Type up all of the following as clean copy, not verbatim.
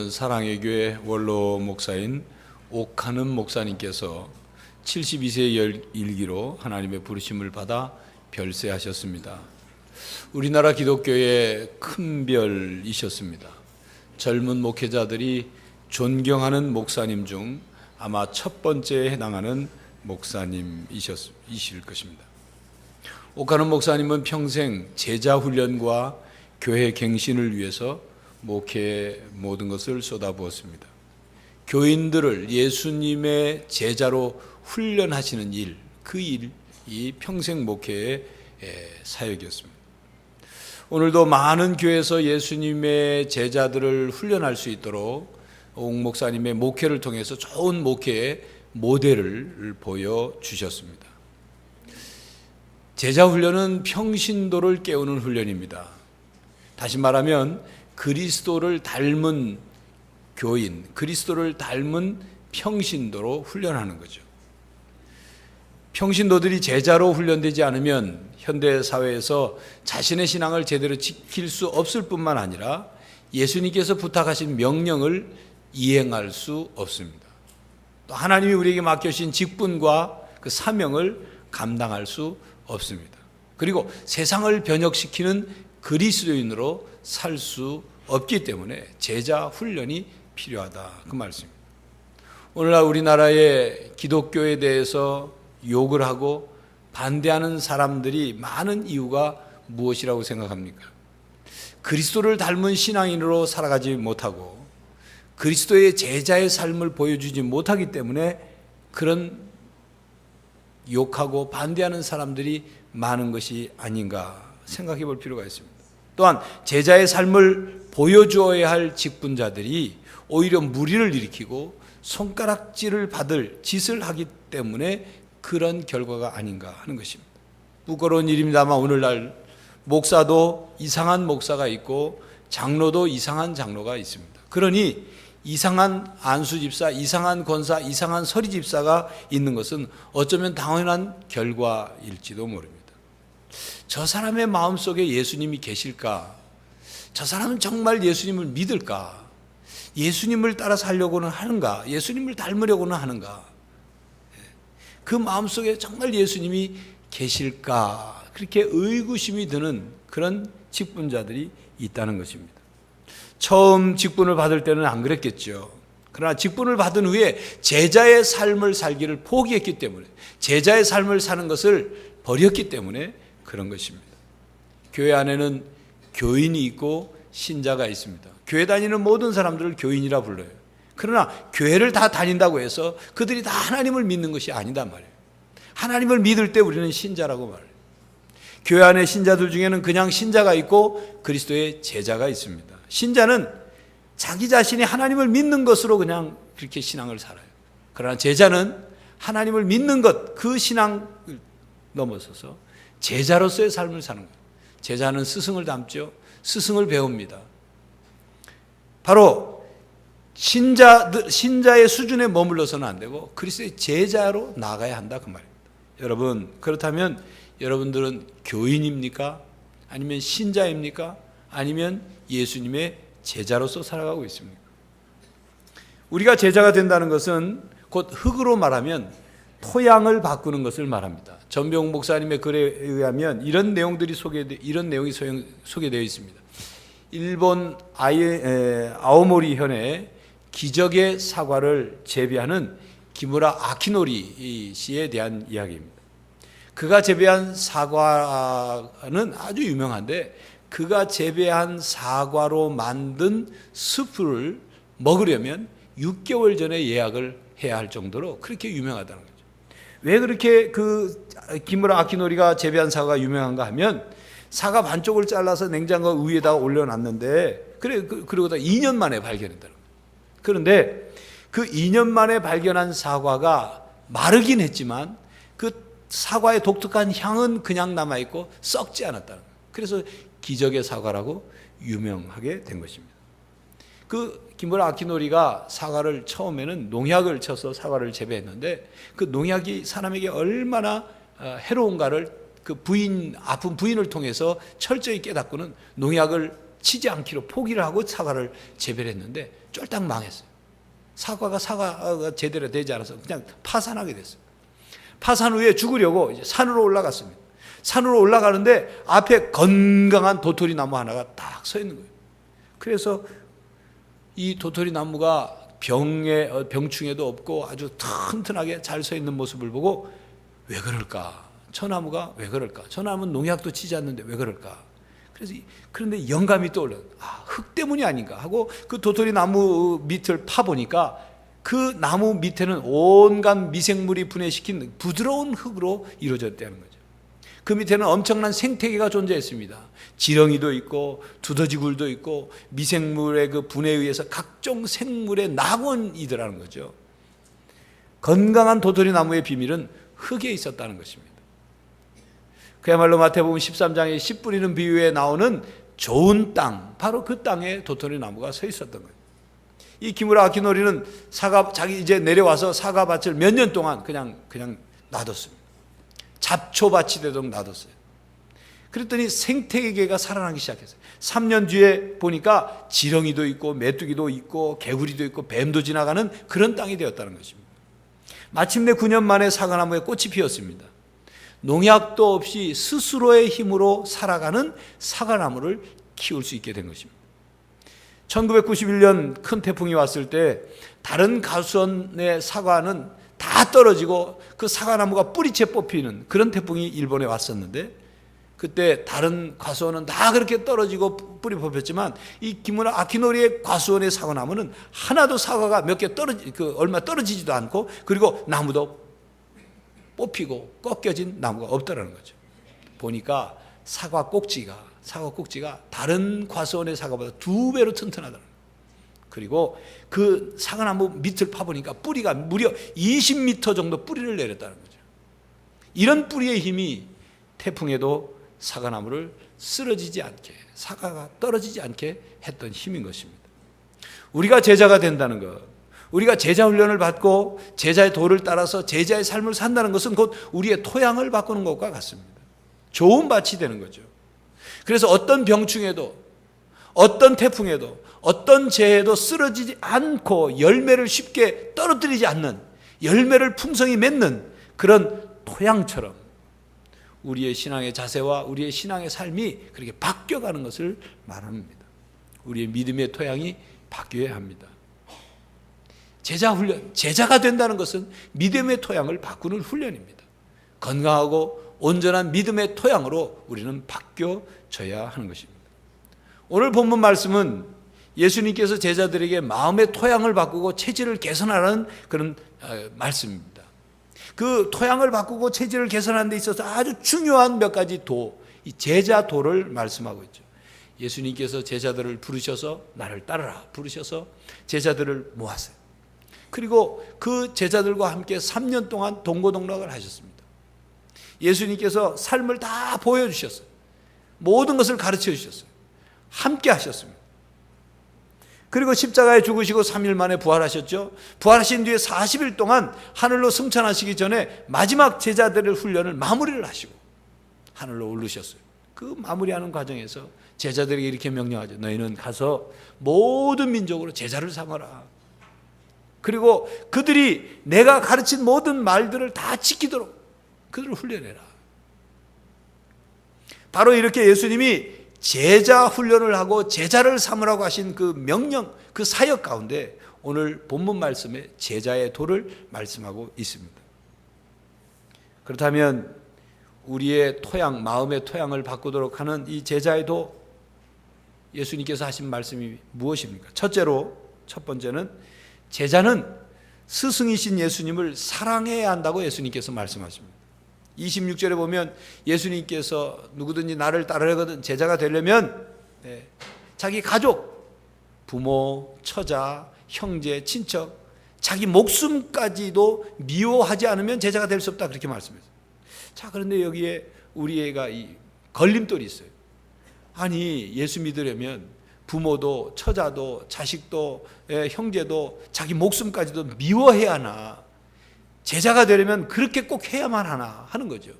사랑의 교회 원로 목사인 옥하는 목사님께서 72세의 일기로 하나님의 부르심을 받아 별세하셨습니다. 우리나라 기독교의 큰 별이셨습니다. 젊은 목회자들이 존경하는 목사님 중 아마 첫 번째에 해당하는 목사님이실 것입니다. 옥하는 목사님은 평생 제자 훈련과 교회 갱신을 위해서 목회의 모든 것을 쏟아부었습니다. 교인들을 예수님의 제자로 훈련하시는 일, 그 일이 평생 목회의 사역이었습니다. 오늘도 많은 교회에서 예수님의 제자들을 훈련할 수 있도록 옥 목사님의 목회를 통해서 좋은 목회의 모델을 보여주셨습니다. 제자 훈련은 평신도를 깨우는 훈련입니다. 다시 말하면 그리스도를 닮은 교인, 그리스도를 닮은 평신도로 훈련하는 거죠. 평신도들이 제자로 훈련되지 않으면 현대 사회에서 자신의 신앙을 제대로 지킬 수 없을 뿐만 아니라 예수님께서 부탁하신 명령을 이행할 수 없습니다. 또 하나님이 우리에게 맡겨주신 직분과 그 사명을 감당할 수 없습니다. 그리고 세상을 변혁시키는 그리스도인으로 살 수 없기 때문에 제자 훈련이 필요하다, 그 말씀입니다. 오늘날 우리나라의 기독교에 대해서 욕을 하고 반대하는 사람들이 많은 이유가 무엇이라고 생각합니까? 그리스도를 닮은 신앙인으로 살아가지 못하고 그리스도의 제자의 삶을 보여주지 못하기 때문에 그런 욕하고 반대하는 사람들이 많은 것이 아닌가 생각해 볼 필요가 있습니다. 또한 제자의 삶을 보여주어야 할 직분자들이 오히려 무리를 일으키고 손가락질을 받을 짓을 하기 때문에 그런 결과가 아닌가 하는 것입니다. 부끄러운 일입니다만 오늘날 목사도 이상한 목사가 있고 장로도 이상한 장로가 있습니다. 그러니 이상한 안수집사, 이상한 권사, 이상한 서리집사가 있는 것은 어쩌면 당연한 결과일지도 모릅니다. 저 사람의 마음속에 예수님이 계실까? 저 사람은 정말 예수님을 믿을까? 예수님을 따라 살려고는 하는가? 예수님을 닮으려고는 하는가? 그 마음속에 정말 예수님이 계실까? 그렇게 의구심이 드는 그런 직분자들이 있다는 것입니다. 처음 직분을 받을 때는 안 그랬겠죠. 그러나 직분을 받은 후에 제자의 삶을 살기를 포기했기 때문에, 제자의 삶을 사는 것을 버렸기 때문에 그런 것입니다. 교회 안에는 교인이 있고 신자가 있습니다. 교회 다니는 모든 사람들을 교인이라 불러요. 그러나 교회를 다 다닌다고 해서 그들이 다 하나님을 믿는 것이 아니단 말이에요. 하나님을 믿을 때 우리는 신자라고 말해요. 교회 안에 신자들 중에는 그냥 신자가 있고 그리스도의 제자가 있습니다. 신자는 자기 자신이 하나님을 믿는 것으로 그냥 그렇게 신앙을 살아요. 그러나 제자는 하나님을 믿는 것, 그 신앙을 넘어서서 제자로서의 삶을 사는 거예요. 제자는 스승을 닮죠. 스승을 배웁니다. 바로 신자의 수준에 머물러서는 안 되고 그리스도의 제자로 나가야 한다, 그 말입니다. 여러분, 그렇다면 여러분들은 교인입니까? 아니면 신자입니까? 아니면 예수님의 제자로서 살아가고 있습니까? 우리가 제자가 된다는 것은 곧 흙으로 말하면 토양을 바꾸는 것을 말합니다. 전병 목사님의 글에 의하면 이런 내용이 소개되어 있습니다. 일본 아오모리 현의 기적의 사과를 재배하는 기무라 아키노리 씨에 대한 이야기입니다. 그가 재배한 사과는 아주 유명한데 그가 재배한 사과로 만든 스프를 먹으려면 6개월 전에 예약을 해야 할 정도로 그렇게 유명하다는 거죠. 왜 그렇게 그 기무라 아키노리가 재배한 사과가 유명한가 하면 사과 반쪽을 잘라서 냉장고 위에다가 올려놨는데 그러고다 2년 만에 발견했다는 거예요. 그런데 그 2년 만에 발견한 사과가 마르긴 했지만 그 사과의 독특한 향은 그냥 남아있고 썩지 않았다는 거예요. 그래서 기적의 사과라고 유명하게 된 것입니다. 그 기무라 아키노리가 사과를 처음에는 농약을 쳐서 사과를 재배했는데 그 농약이 사람에게 얼마나 해로운가를 그 아픈 부인을 통해서 철저히 깨닫고는 농약을 치지 않기로 포기를 하고 사과를 재배했는데 쫄딱 망했어요. 사과가 제대로 되지 않아서 그냥 파산하게 됐어요. 파산 후에 죽으려고 이제 산으로 올라갔습니다. 산으로 올라가는데 앞에 건강한 도토리 나무 하나가 딱 서 있는 거예요. 그래서 이 도토리 나무가 병충해도 없고 아주 튼튼하게 잘 서 있는 모습을 보고 왜 그럴까? 저 나무가 왜 그럴까? 저 나무는 농약도 치지 않는데 왜 그럴까? 그런데 영감이 떠올라요. 흙 때문이 아닌가 하고 그 도토리 나무 밑을 파보니까 그 나무 밑에는 온갖 미생물이 분해시킨 부드러운 흙으로 이루어졌다는 거죠. 그 밑에는 엄청난 생태계가 존재했습니다. 지렁이도 있고 두더지굴도 있고 미생물의 그 분해에 의해서 각종 생물의 낙원이더라는 거죠. 건강한 도토리 나무의 비밀은 흙에 있었다는 것입니다. 그야말로 마태복음 13장에 씨 뿌리는 비유에 나오는 좋은 땅, 바로 그 땅에 도토리 나무가 서 있었던 거예요. 이 기무라 아키노리는 자기 이제 내려와서 사과밭을 몇 년 동안 그냥 놔뒀습니다. 잡초밭이 되도록 놔뒀어요. 그랬더니 생태계가 살아나기 시작했어요. 3년 뒤에 보니까 지렁이도 있고 메뚜기도 있고 개구리도 있고 뱀도 지나가는 그런 땅이 되었다는 것입니다. 마침내 9년 만에 사과나무에 꽃이 피었습니다. 농약도 없이 스스로의 힘으로 살아가는 사과나무를 키울 수 있게 된 것입니다. 1991년 큰 태풍이 왔을 때 다른 가수원의 사과는 다 떨어지고 그 사과나무가 뿌리채 뽑히는 그런 태풍이 일본에 왔었는데, 그때 다른 과수원은 다 그렇게 떨어지고 뿌리 뽑혔지만 이 기무라 아키노리의 과수원의 사과나무는 하나도 사과가 몇 개 얼마 떨어지지도 않고, 그리고 나무도 뽑히고 꺾여진 나무가 없다라는 거죠. 보니까 사과 꼭지가 다른 과수원의 사과보다 2배로 튼튼하다는 거예요. 그리고 그 사과나무 밑을 파보니까 뿌리가 무려 20m 정도 뿌리를 내렸다는 거죠. 이런 뿌리의 힘이 태풍에도 사과나무를 쓰러지지 않게, 사과가 떨어지지 않게 했던 힘인 것입니다. 우리가 제자가 된다는 것, 우리가 제자 훈련을 받고 제자의 도를 따라서 제자의 삶을 산다는 것은 곧 우리의 토양을 바꾸는 것과 같습니다. 좋은 밭이 되는 거죠. 그래서 어떤 병충해도, 어떤 태풍에도, 어떤 재해도 쓰러지지 않고 열매를 쉽게 떨어뜨리지 않는, 열매를 풍성히 맺는 그런 토양처럼 우리의 신앙의 자세와 우리의 신앙의 삶이 그렇게 바뀌어가는 것을 말합니다. 우리의 믿음의 토양이 바뀌어야 합니다. 제자 훈련, 제자가 된다는 것은 믿음의 토양을 바꾸는 훈련입니다. 건강하고 온전한 믿음의 토양으로 우리는 바뀌어져야 하는 것입니다. 오늘 본문 말씀은 예수님께서 제자들에게 마음의 토양을 바꾸고 체질을 개선하라는 그런 말씀입니다. 그 토양을 바꾸고 체질을 개선하는 데 있어서 아주 중요한 몇 가지 이 제자도를 말씀하고 있죠. 예수님께서 제자들을 부르셔서 나를 따르라 부르셔서 제자들을 모았어요. 그리고 그 제자들과 함께 3년 동안 동고동락을 하셨습니다. 예수님께서 삶을 다 보여주셨어요. 모든 것을 가르쳐 주셨어요. 함께 하셨습니다. 그리고 십자가에 죽으시고 3일 만에 부활하셨죠. 부활하신 뒤에 40일 동안 하늘로 승천하시기 전에 마지막 제자들의 훈련을 마무리를 하시고 하늘로 오르셨어요. 그 마무리하는 과정에서 제자들에게 이렇게 명령하죠. 너희는 가서 모든 민족으로 제자를 삼아라. 그리고 그들이 내가 가르친 모든 말들을 다 지키도록 그들을 훈련해라. 바로 이렇게 예수님이 제자 훈련을 하고 제자를 삼으라고 하신 그 명령, 그 사역 가운데 오늘 본문 말씀에 제자의 도를 말씀하고 있습니다. 그렇다면 우리의 토양, 마음의 토양을 바꾸도록 하는 이 제자의 도, 예수님께서 하신 말씀이 무엇입니까? 첫 번째는 제자는 스승이신 예수님을 사랑해야 한다고 예수님께서 말씀하십니다. 26절에 보면 예수님께서 누구든지 나를 따르거든 제자가 되려면 자기 가족, 부모, 처자, 형제, 친척, 자기 목숨까지도 미워하지 않으면 제자가 될 수 없다, 그렇게 말씀했어요. 자, 그런데 여기에 우리가 이 걸림돌이 있어요. 아니, 예수 믿으려면 부모도 처자도 자식도 형제도 자기 목숨까지도 미워해야 하나? 제자가 되려면 그렇게 꼭 해야만 하나 하는 거죠.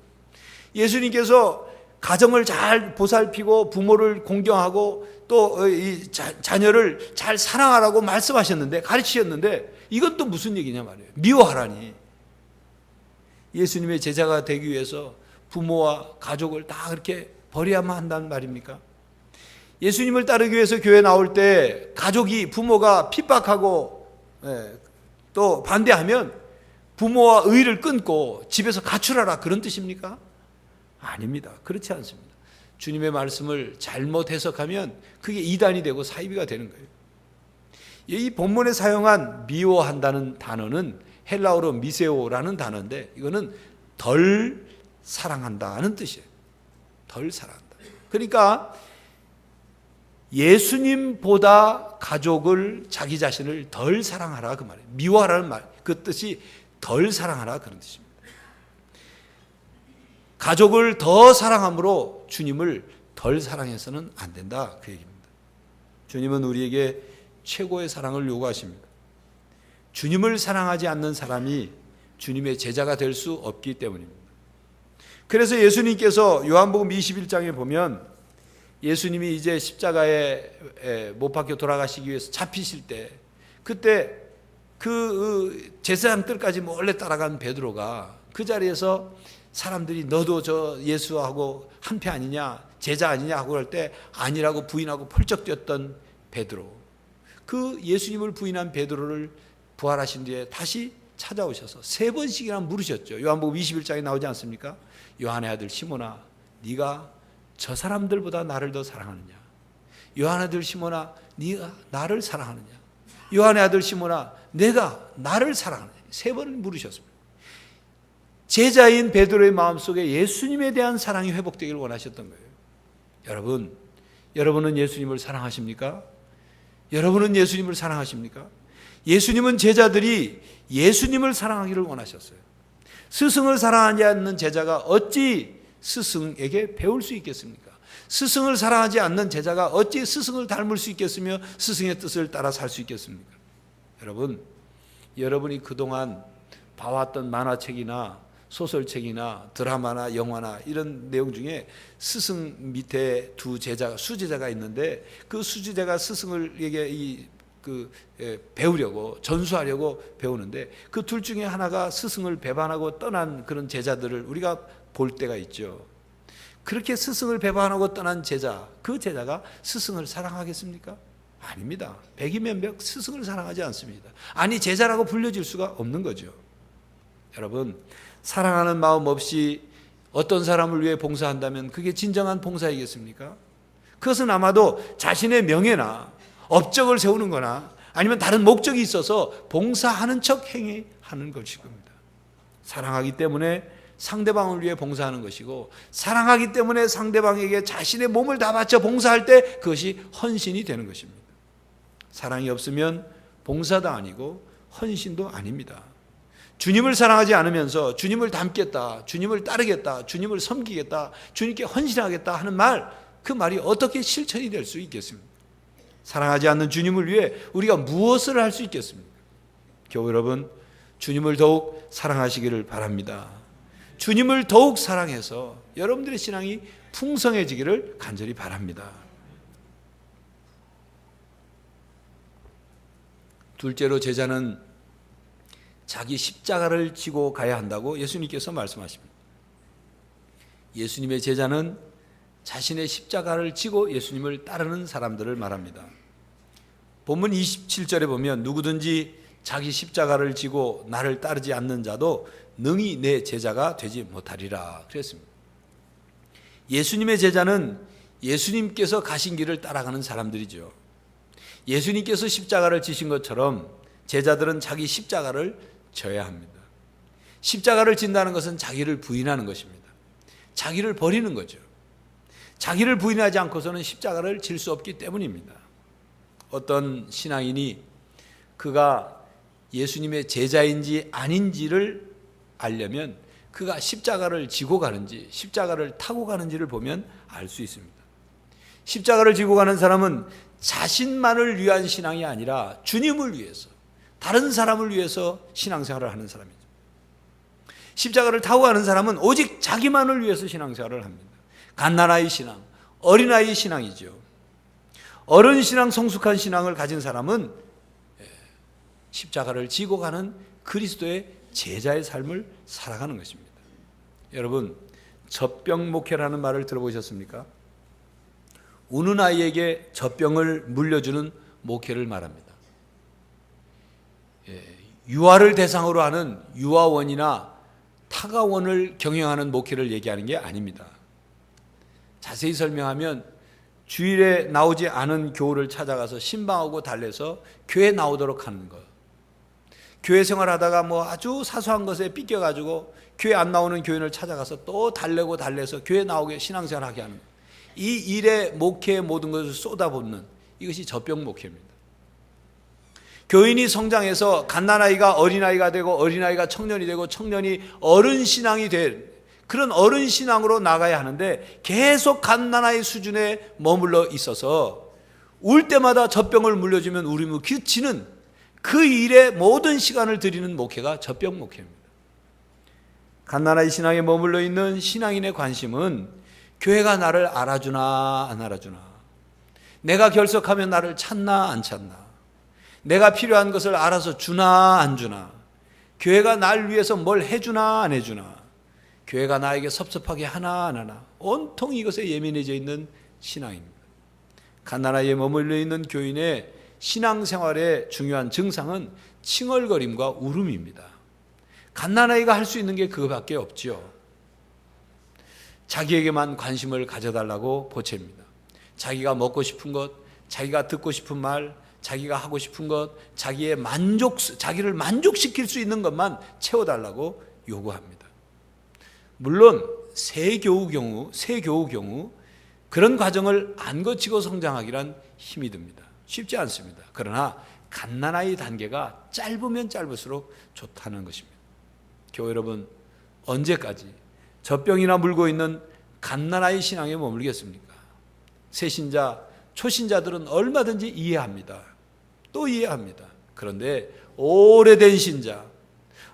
예수님께서 가정을 잘 보살피고 부모를 공경하고 또 이 자녀를 잘 사랑하라고 말씀하셨는데, 가르치셨는데, 이건 또 무슨 얘기냐 말이에요. 미워하라니. 예수님의 제자가 되기 위해서 부모와 가족을 다 그렇게 버려야만 한다는 말입니까? 예수님을 따르기 위해서 교회 나올 때 가족이, 부모가 핍박하고 또 반대하면 부모와 의를 끊고 집에서 가출하라, 그런 뜻입니까? 아닙니다. 그렇지 않습니다. 주님의 말씀을 잘못 해석하면 그게 이단이 되고 사이비가 되는 거예요. 이 본문에 사용한 미워한다는 단어는 헬라어로 미세오라는 단어인데, 이거는 덜 사랑한다는 뜻이에요. 덜 사랑한다. 그러니까 예수님보다 가족을, 자기 자신을 덜 사랑하라, 그 말이에요. 미워하라는 말, 그 뜻이 덜 사랑하라, 그런 뜻입니다. 가족을 더 사랑함으로 주님을 덜 사랑해서는 안 된다, 그 얘기입니다. 주님은 우리에게 최고의 사랑을 요구하십니다. 주님을 사랑하지 않는 사람이 주님의 제자가 될 수 없기 때문입니다. 그래서 예수님께서 요한복음 21장에 보면, 예수님이 이제 십자가에 못 박혀 돌아가시기 위해서 잡히실 때, 그때 그 제사장 뜰까지 몰래 따라간 베드로가 그 자리에서 사람들이 너도 저 예수하고 한패 아니냐, 제자 아니냐 하고 할 때 아니라고 부인하고 펄쩍 뛰었던 베드로, 그 예수님을 부인한 베드로를 부활하신 뒤에 다시 찾아오셔서 3번씩이나 물으셨죠. 요한복음 21장에 나오지 않습니까? 요한의 아들 시몬아, 네가 저 사람들보다 나를 더 사랑하느냐? 요한의 아들 시몬아, 네가 나를 사랑하느냐? 요한의 아들 시몬아, 내가 나를 사랑하느냐? 3번을 물으셨습니다. 제자인 베드로의 마음속에 예수님에 대한 사랑이 회복되기를 원하셨던 거예요. 여러분은 예수님을 사랑하십니까? 여러분은 예수님을 사랑하십니까? 예수님은 제자들이 예수님을 사랑하기를 원하셨어요. 스승을 사랑하지 않는 제자가 어찌 스승에게 배울 수 있겠습니까? 스승을 사랑하지 않는 제자가 어찌 스승을 닮을 수 있겠으며 스승의 뜻을 따라 살 수 있겠습니까? 여러분이 그동안 봐왔던 만화책이나 소설책이나 드라마나 영화나 이런 내용 중에 스승 밑에 수제자가 있는데, 그 수제자가 스승을에게 배우려고, 전수하려고 배우는데, 그 둘 중에 하나가 스승을 배반하고 떠난 그런 제자들을 우리가 볼 때가 있죠. 그렇게 스승을 배반하고 떠난 제자, 그 제자가 스승을 사랑하겠습니까? 아닙니다. 백이면 백, 스승을 사랑하지 않습니다. 아니, 제자라고 불려질 수가 없는 거죠. 여러분, 사랑하는 마음 없이 어떤 사람을 위해 봉사한다면 그게 진정한 봉사이겠습니까? 그것은 아마도 자신의 명예나 업적을 세우는 거나 아니면 다른 목적이 있어서 봉사하는 척 행위하는 것일 겁니다. 사랑하기 때문에 상대방을 위해 봉사하는 것이고, 사랑하기 때문에 상대방에게 자신의 몸을 다 바쳐 봉사할 때 그것이 헌신이 되는 것입니다. 사랑이 없으면 봉사도 아니고 헌신도 아닙니다. 주님을 사랑하지 않으면서 주님을 닮겠다, 주님을 따르겠다, 주님을 섬기겠다, 주님께 헌신하겠다 하는 말, 그 말이 어떻게 실천이 될 수 있겠습니까? 사랑하지 않는 주님을 위해 우리가 무엇을 할 수 있겠습니까? 교우 여러분, 주님을 더욱 사랑하시기를 바랍니다. 주님을 더욱 사랑해서 여러분들의 신앙이 풍성해지기를 간절히 바랍니다. 둘째로, 제자는 자기 십자가를 지고 가야 한다고 예수님께서 말씀하십니다. 예수님의 제자는 자신의 십자가를 지고 예수님을 따르는 사람들을 말합니다. 본문 27절에 보면 누구든지 자기 십자가를 지고 나를 따르지 않는 자도 능히 내 제자가 되지 못하리라 그랬습니다. 예수님의 제자는 예수님께서 가신 길을 따라가는 사람들이죠. 예수님께서 십자가를 지신 것처럼 제자들은 자기 십자가를 져야 합니다. 십자가를 진다는 것은 자기를 부인하는 것입니다. 자기를 버리는 거죠. 자기를 부인하지 않고서는 십자가를 질 수 없기 때문입니다. 어떤 신앙인이 그가 예수님의 제자인지 아닌지를 알려면 그가 십자가를 지고 가는지 십자가를 타고 가는지를 보면 알 수 있습니다. 십자가를 지고 가는 사람은 자신만을 위한 신앙이 아니라 주님을 위해서, 다른 사람을 위해서 신앙생활을 하는 사람이죠. 십자가를 타고 가는 사람은 오직 자기만을 위해서 신앙생활을 합니다. 갓난아이 신앙, 어린아이 신앙이죠. 어른 신앙, 성숙한 신앙을 가진 사람은 십자가를 지고 가는 그리스도의 제자의 삶을 살아가는 것입니다. 여러분, 젖병 목회라는 말을 들어보셨습니까? 우는 아이에게 젖병을 물려주는 목회를 말합니다. 유아를 대상으로 하는 유아원이나 타가원을 경영하는 목회를 얘기하는 게 아닙니다. 자세히 설명하면 주일에 나오지 않은 교우를 찾아가서 신방하고 달래서 교회에 나오도록 하는 것. 교회 생활하다가 아주 사소한 것에 삐껴가지고 교회 안 나오는 교인을 찾아가서 또 달래고 달래서 교회 나오게 신앙생활하게 하는 것. 이 일에 목회의 모든 것을 쏟아붓는 이것이 젖병 목회입니다. 교인이 성장해서 갓난아이가 어린아이가 되고 어린아이가 청년이 되고 청년이 어른 신앙이 될 그런 어른 신앙으로 나가야 하는데 계속 갓난아이 수준에 머물러 있어서 울 때마다 젖병을 물려주면 울음이 그치는 그 일에 모든 시간을 들이는 목회가 젖병 목회입니다. 갓난아이 신앙에 머물러 있는 신앙인의 관심은 교회가 나를 알아주나 안 알아주나, 내가 결석하면 나를 찾나 안 찾나, 내가 필요한 것을 알아서 주나 안 주나, 교회가 날 위해서 뭘 해주나 안 해주나, 교회가 나에게 섭섭하게 하나 안 하나, 온통 이것에 예민해져 있는 신앙입니다. 갓난아이에 머물러 있는 교인의 신앙생활의 중요한 증상은 칭얼거림과 울음입니다. 갓난아이가 할 수 있는 게 그거밖에 없지요. 자기에게만 관심을 가져달라고 보채입니다. 자기가 먹고 싶은 것, 자기가 듣고 싶은 말, 자기가 하고 싶은 것, 자기를 만족시킬 수 있는 것만 채워달라고 요구합니다. 물론 새 교우 경우 그런 과정을 안 거치고 성장하기란 힘이 듭니다. 쉽지 않습니다. 그러나 갓난아이 단계가 짧으면 짧을수록 좋다는 것입니다. 교회 여러분, 언제까지 젖병이나 물고 있는 갓난아이 신앙에 머물겠습니까? 새신자, 초신자들은 얼마든지 이해합니다. 또 이해합니다. 그런데 오래된 신자,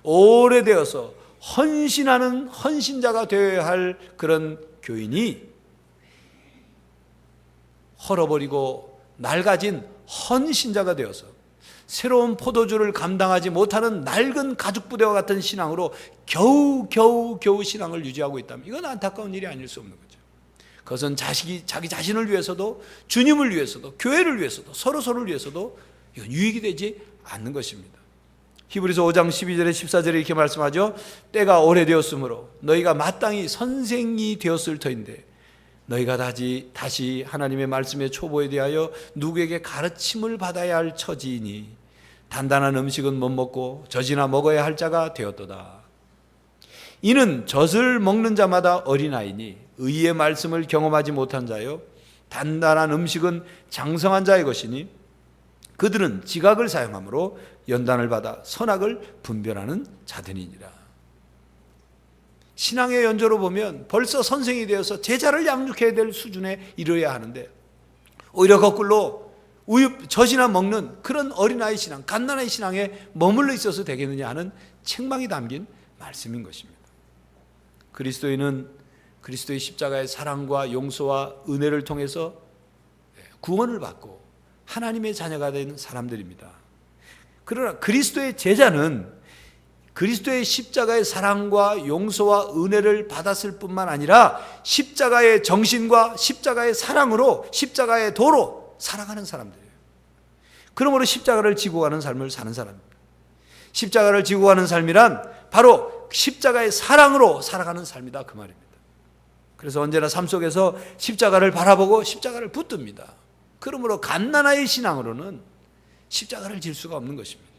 오래되어서 헌신하는 헌신자가 되어야 할 그런 교인이 헐어버리고 낡아진 헌신자가 되어서 새로운 포도주를 감당하지 못하는 낡은 가죽부대와 같은 신앙으로 겨우 신앙을 유지하고 있다면 이건 안타까운 일이 아닐 수 없는 거죠. 그것은 자기 자신을 위해서도 주님을 위해서도 교회를 위해서도 서로를 위해서도 이건 유익이 되지 않는 것입니다. 히브리서 5장 12절에 14절에 이렇게 말씀하죠. 때가 오래되었으므로 너희가 마땅히 선생이 되었을 터인데 너희가 다시 하나님의 말씀의 초보에 대하여 누구에게 가르침을 받아야 할 처지이니 단단한 음식은 못 먹고 젖이나 먹어야 할 자가 되었도다. 이는 젖을 먹는 자마다 어린아이니 의의 말씀을 경험하지 못한 자요 단단한 음식은 장성한 자의 것이니 그들은 지각을 사용함으로 연단을 받아 선악을 분별하는 자들이니라. 신앙의 연조로 보면 벌써 선생이 되어서 제자를 양육해야 될 수준에 이르러야 하는데 오히려 거꾸로 젖이나 먹는 그런 어린아이 신앙, 갓난아이 신앙에 머물러 있어서 되겠느냐 하는 책망이 담긴 말씀인 것입니다. 그리스도인은 그리스도의 십자가의 사랑과 용서와 은혜를 통해서 구원을 받고 하나님의 자녀가 된 사람들입니다. 그러나 그리스도의 제자는 그리스도의 십자가의 사랑과 용서와 은혜를 받았을 뿐만 아니라 십자가의 정신과 십자가의 사랑으로 십자가의 도로 살아가는 사람들이에요. 그러므로 십자가를 지고 가는 삶을 사는 사람입니다. 십자가를 지고 가는 삶이란 바로 십자가의 사랑으로 살아가는 삶이다 그 말입니다. 그래서 언제나 삶 속에서 십자가를 바라보고 십자가를 붙듭니다. 그러므로 갓난아이 신앙으로는 십자가를 질 수가 없는 것입니다.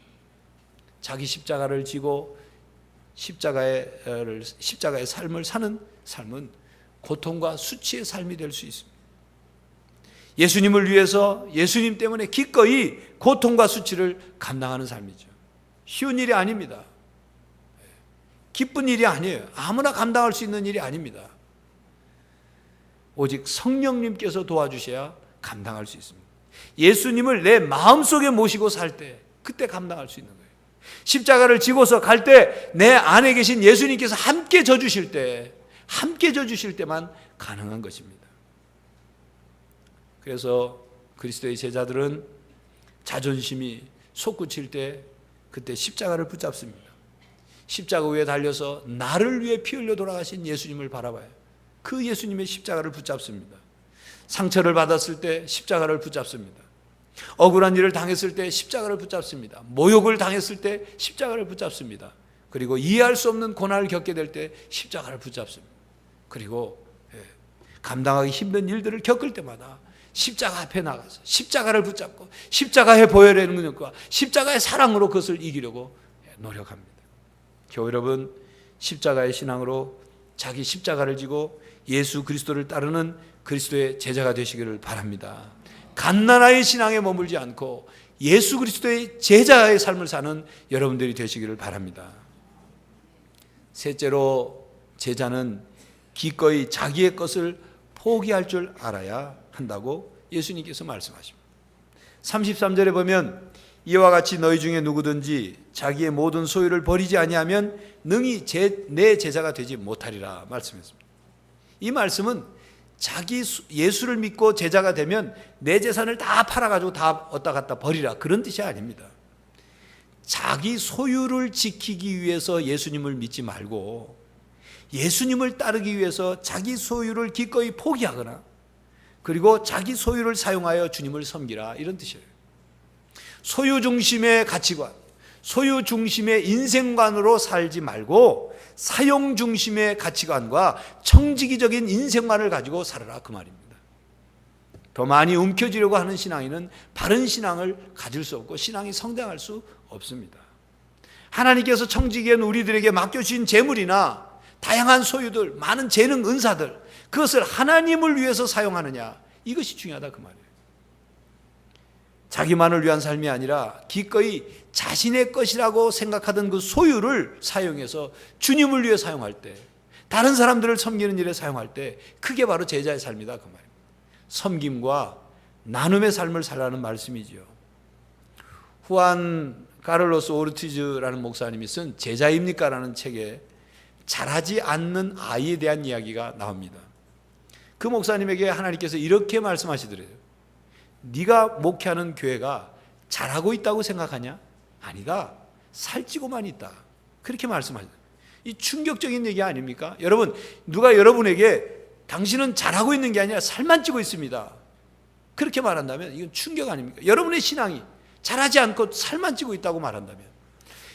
자기 십자가를 지고 십자가의 삶을 사는 삶은 고통과 수치의 삶이 될 수 있습니다. 예수님을 위해서 예수님 때문에 기꺼이 고통과 수치를 감당하는 삶이죠. 쉬운 일이 아닙니다. 기쁜 일이 아니에요. 아무나 감당할 수 있는 일이 아닙니다. 오직 성령님께서 도와주셔야 감당할 수 있습니다. 예수님을 내 마음속에 모시고 살 때 그때 감당할 수 있는 거예요. 십자가를 지고서 갈 때 내 안에 계신 예수님께서 함께 져주실 때 함께 져주실 때만 가능한 것입니다. 그래서 그리스도의 제자들은 자존심이 솟구칠 때 그때 십자가를 붙잡습니다. 십자가 위에 달려서 나를 위해 피 흘려 돌아가신 예수님을 바라봐요. 그 예수님의 십자가를 붙잡습니다. 상처를 받았을 때 십자가를 붙잡습니다. 억울한 일을 당했을 때 십자가를 붙잡습니다. 모욕을 당했을 때 십자가를 붙잡습니다. 그리고 이해할 수 없는 고난을 겪게 될 때 십자가를 붙잡습니다. 그리고 감당하기 힘든 일들을 겪을 때마다 십자가 앞에 나가서 십자가를 붙잡고 십자가의 보혈의 능력과 십자가의 사랑으로 그것을 이기려고 노력합니다. 교회 여러분, 십자가의 신앙으로 자기 십자가를 지고 예수 그리스도를 따르는 그리스도의 제자가 되시기를 바랍니다. 갓난아이 신앙에 머물지 않고 예수 그리스도의 제자의 삶을 사는 여러분들이 되시기를 바랍니다. 셋째로, 제자는 기꺼이 자기의 것을 포기할 줄 알아야 한다고 예수님께서 말씀하십니다. 33절에 보면 이와 같이 너희 중에 누구든지 자기의 모든 소유를 버리지 아니하면 능히 내 제자가 되지 못하리라 말씀했습니다. 이 말씀은 자기 예수를 믿고 제자가 되면 내 재산을 다 팔아가지고 다 얻다 갖다 버리라, 그런 뜻이 아닙니다. 자기 소유를 지키기 위해서 예수님을 믿지 말고 예수님을 따르기 위해서 자기 소유를 기꺼이 포기하거나 그리고 자기 소유를 사용하여 주님을 섬기라, 이런 뜻이에요. 소유 중심의 가치관, 소유 중심의 인생관으로 살지 말고 사용 중심의 가치관과 청지기적인 인생관을 가지고 살아라, 그 말입니다. 더 많이 움켜쥐려고 하는 신앙인은 바른 신앙을 가질 수 없고 신앙이 성장할 수 없습니다. 하나님께서 청지기엔 우리들에게 맡겨주신 재물이나 다양한 소유들, 많은 재능, 은사들, 그것을 하나님을 위해서 사용하느냐, 이것이 중요하다, 그 말이에요. 자기만을 위한 삶이 아니라 기꺼이 자신의 것이라고 생각하던 그 소유를 사용해서 주님을 위해 사용할 때, 다른 사람들을 섬기는 일에 사용할 때, 그게 바로 제자의 삶이다, 그 말입니다. 섬김과 나눔의 삶을 살라는 말씀이지요. 후안 카를로스 오르티즈라는 목사님이 쓴 제자입니까? 라는 책에 자라지 않는 아이에 대한 이야기가 나옵니다. 그 목사님에게 하나님께서 이렇게 말씀하시더래요. 네가 목회하는 교회가 잘하고 있다고 생각하냐? 아니가 살찌고만 있다, 그렇게 말씀하셨어요. 이 충격적인 얘기 아닙니까? 여러분, 누가 여러분에게 당신은 잘하고 있는 게 아니라 살만 찌고 있습니다, 그렇게 말한다면 이건 충격 아닙니까? 여러분의 신앙이 잘하지 않고 살만 찌고 있다고 말한다면,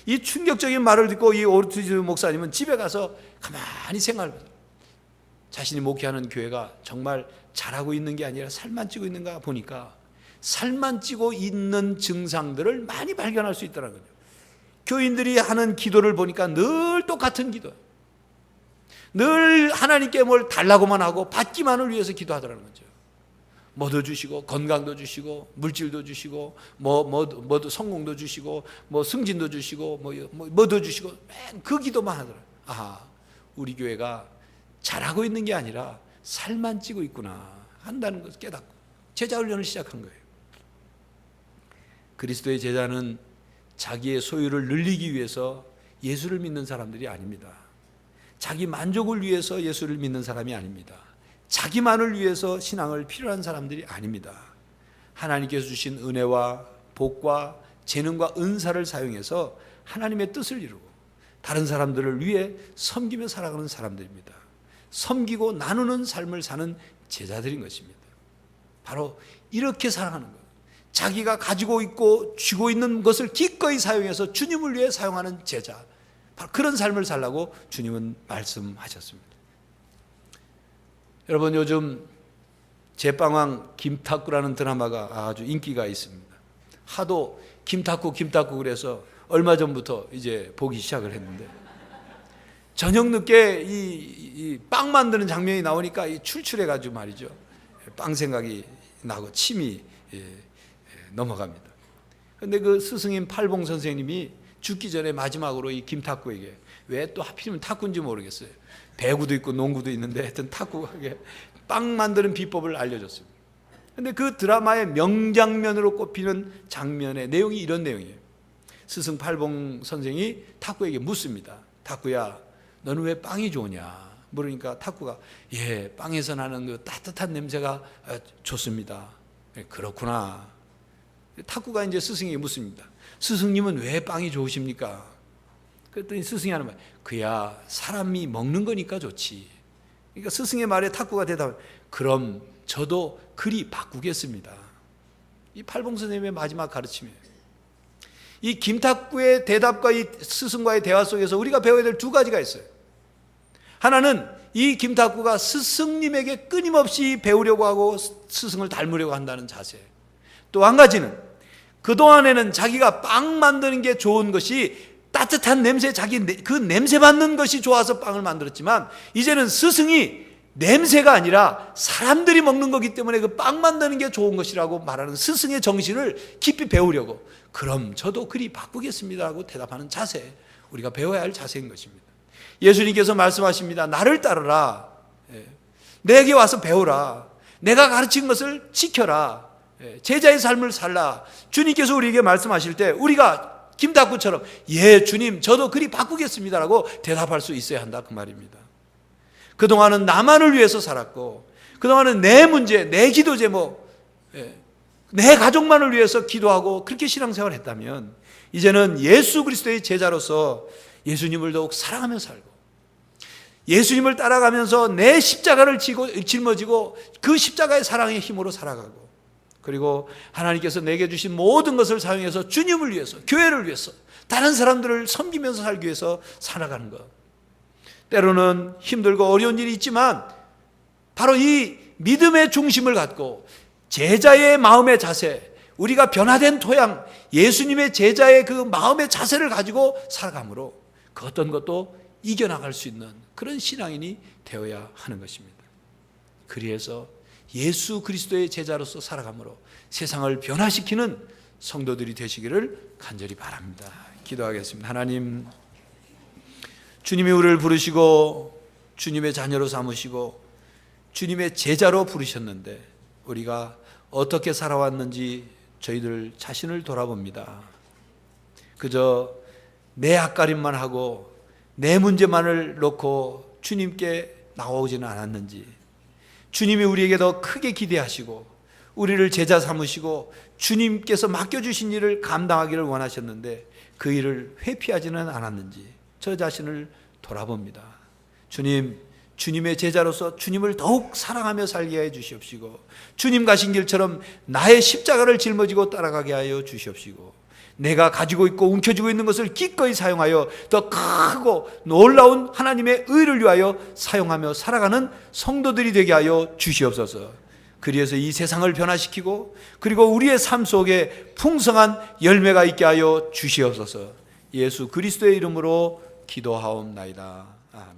이 충격적인 말을 듣고 이 오르티즈 목사님은 집에 가서 가만히 생각해보세요. 자신이 목회하는 교회가 정말 잘하고 있는 게 아니라 살만 찌고 있는가 보니까 살만 찌고 있는 증상들을 많이 발견할 수 있더라는 거죠. 교인들이 하는 기도를 보니까 늘 똑같은 기도, 늘 하나님께 뭘 달라고만 하고 받기만을 위해서 기도하더라는 거죠. 뭐도 주시고 건강도 주시고 물질도 주시고 뭐도 성공도 주시고 뭐 승진도 주시고 뭐도 주시고 맨 그 기도만 하더라. 아, 우리 교회가 잘하고 있는 게 아니라 살만 찌고 있구나 한다는 것을 깨닫고 제자 훈련을 시작한 거예요. 그리스도의 제자는 자기의 소유를 늘리기 위해서 예수를 믿는 사람들이 아닙니다. 자기 만족을 위해서 예수를 믿는 사람이 아닙니다. 자기만을 위해서 신앙을 필요한 사람들이 아닙니다. 하나님께서 주신 은혜와 복과 재능과 은사를 사용해서 하나님의 뜻을 이루고 다른 사람들을 위해 섬기며 살아가는 사람들입니다. 섬기고 나누는 삶을 사는 제자들인 것입니다. 바로 이렇게 살아가는 것, 자기가 가지고 있고 쥐고 있는 것을 기꺼이 사용해서 주님을 위해 사용하는 제자, 바로 그런 삶을 살라고 주님은 말씀하셨습니다. 여러분, 요즘 제빵왕 김탁구라는 드라마가 아주 인기가 있습니다. 하도 김탁구 그래서 얼마 전부터 이제 보기 시작을 했는데, 저녁 늦게 이 빵 만드는 장면이 나오니까 이 출출해가지고 말이죠, 빵 생각이 나고 침이 넘어갑니다. 그런데 그 스승인 팔봉 선생님이 죽기 전에 마지막으로 이 김탁구에게, 왜 또 하필이면 탁구인지 모르겠어요, 배구도 있고 농구도 있는데 하여튼 탁구하게 빵 만드는 비법을 알려줬습니다. 그런데 그 드라마의 명장면으로 꼽히는 장면의 내용이 이런 내용이에요. 스승 팔봉 선생이 탁구에게 묻습니다. 탁구야, 너는 왜 빵이 좋으냐? 물으니까 탁구가 예, 빵에서 나는 그 따뜻한 냄새가 좋습니다. 그렇구나. 탁구가 이제 스승에게 묻습니다. 스승님은 왜 빵이 좋으십니까? 그랬더니 스승이 하는 말, 그야 사람이 먹는 거니까 좋지. 그러니까 스승의 말에 탁구가 대답을, 그럼 저도 그리 바꾸겠습니다. 이 팔봉 선생님의 마지막 가르침이에요. 이 김탁구의 대답과 이 스승과의 대화 속에서 우리가 배워야 될 두 가지가 있어요. 하나는 이 김탁구가 스승님에게 끊임없이 배우려고 하고 스승을 닮으려고 한다는 자세. 또 한 가지는 그동안에는 자기가 빵 만드는 게 좋은 것이 따뜻한 냄새, 그 냄새 맡는 것이 좋아서 빵을 만들었지만 이제는 스승이 냄새가 아니라 사람들이 먹는 거기 때문에 그 빵 만드는 게 좋은 것이라고 말하는 스승의 정신을 깊이 배우려고, 그럼 저도 그리 바꾸겠습니다 하고 대답하는 자세, 우리가 배워야 할 자세인 것입니다. 예수님께서 말씀하십니다. 나를 따르라. 내게 와서 배우라. 내가 가르친 것을 지켜라. 제자의 삶을 살라. 주님께서 우리에게 말씀하실 때 우리가 김탁구처럼 예 주님 저도 그리 바꾸겠습니다라고 대답할 수 있어야 한다, 그 말입니다. 그동안은 나만을 위해서 살았고, 그동안은 내 문제, 내 기도 제목, 내 가족만을 위해서 기도하고 그렇게 신앙생활을 했다면 이제는 예수 그리스도의 제자로서 예수님을 더욱 사랑하며 살고, 예수님을 따라가면서 내 십자가를 짊어지고 그 십자가의 사랑의 힘으로 살아가고, 그리고 하나님께서 내게 주신 모든 것을 사용해서 주님을 위해서, 교회를 위해서, 다른 사람들을 섬기면서 살기 위해서 살아가는 것. 때로는 힘들고 어려운 일이 있지만 바로 이 믿음의 중심을 갖고 제자의 마음의 자세, 우리가 변화된 토양, 예수님의 제자의 그 마음의 자세를 가지고 살아감으로 그 어떤 것도 이겨나갈 수 있는 그런 신앙인이 되어야 하는 것입니다. 그래서 예수 그리스도의 제자로서 살아감으로 세상을 변화시키는 성도들이 되시기를 간절히 바랍니다. 기도하겠습니다. 하나님, 주님이 우리를 부르시고 주님의 자녀로 삼으시고 주님의 제자로 부르셨는데 우리가 어떻게 살아왔는지 저희들 자신을 돌아봅니다. 그저 내 앞가림만 하고 내 문제만을 놓고 주님께 나오지는 않았는지, 주님이 우리에게 더 크게 기대하시고 우리를 제자 삼으시고 주님께서 맡겨주신 일을 감당하기를 원하셨는데 그 일을 회피하지는 않았는지 저 자신을 돌아봅니다. 주님, 주님의 제자로서 주님을 더욱 사랑하며 살게 해 주시옵시고, 주님 가신 길처럼 나의 십자가를 짊어지고 따라가게 하여 주시옵시고, 내가 가지고 있고 움켜쥐고 있는 것을 기꺼이 사용하여 더 크고 놀라운 하나님의 의를 위하여 사용하며 살아가는 성도들이 되게 하여 주시옵소서. 그리해서 이 세상을 변화시키고 그리고 우리의 삶 속에 풍성한 열매가 있게 하여 주시옵소서. 예수 그리스도의 이름으로 기도하옵나이다. 아멘.